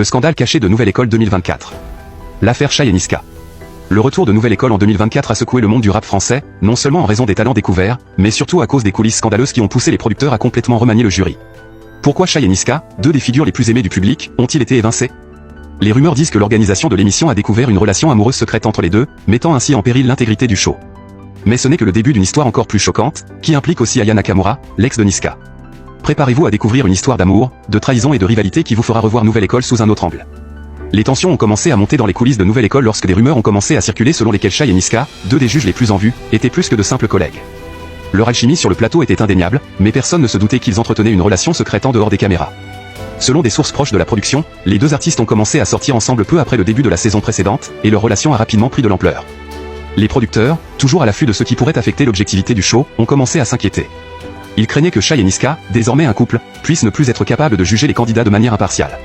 Le scandale caché de Nouvelle École 2024. L'affaire Shai et Niska. Le retour de Nouvelle École en 2024 a secoué le monde du rap français, non seulement en raison des talents découverts, mais surtout à cause des coulisses scandaleuses qui ont poussé les producteurs à complètement remanier le jury. Pourquoi Shai et Niska, deux des figures les plus aimées du public, ont-ils été évincés? Les rumeurs disent que l'organisation de l'émission a découvert une relation amoureuse secrète entre les deux, mettant ainsi en péril l'intégrité du show. Mais ce n'est que le début d'une histoire encore plus choquante, qui implique aussi Aya Nakamura, l'ex de Niska. Préparez-vous à découvrir une histoire d'amour, de trahison et de rivalité qui vous fera revoir Nouvelle École sous un autre angle. Les tensions ont commencé à monter dans les coulisses de Nouvelle École lorsque des rumeurs ont commencé à circuler selon lesquelles Shai et Niska, deux des juges les plus en vue, étaient plus que de simples collègues. Leur alchimie sur le plateau était indéniable, mais personne ne se doutait qu'ils entretenaient une relation secrète en dehors des caméras. Selon des sources proches de la production, les deux artistes ont commencé à sortir ensemble peu après le début de la saison précédente, et leur relation a rapidement pris de l'ampleur. Les producteurs, toujours à l'affût de ce qui pourrait affecter l'objectivité du show, ont commencé à s'inquiéter. Ils craignaient que Shai et Niska, désormais un couple, puissent ne plus être capables de juger les candidats de manière impartiale.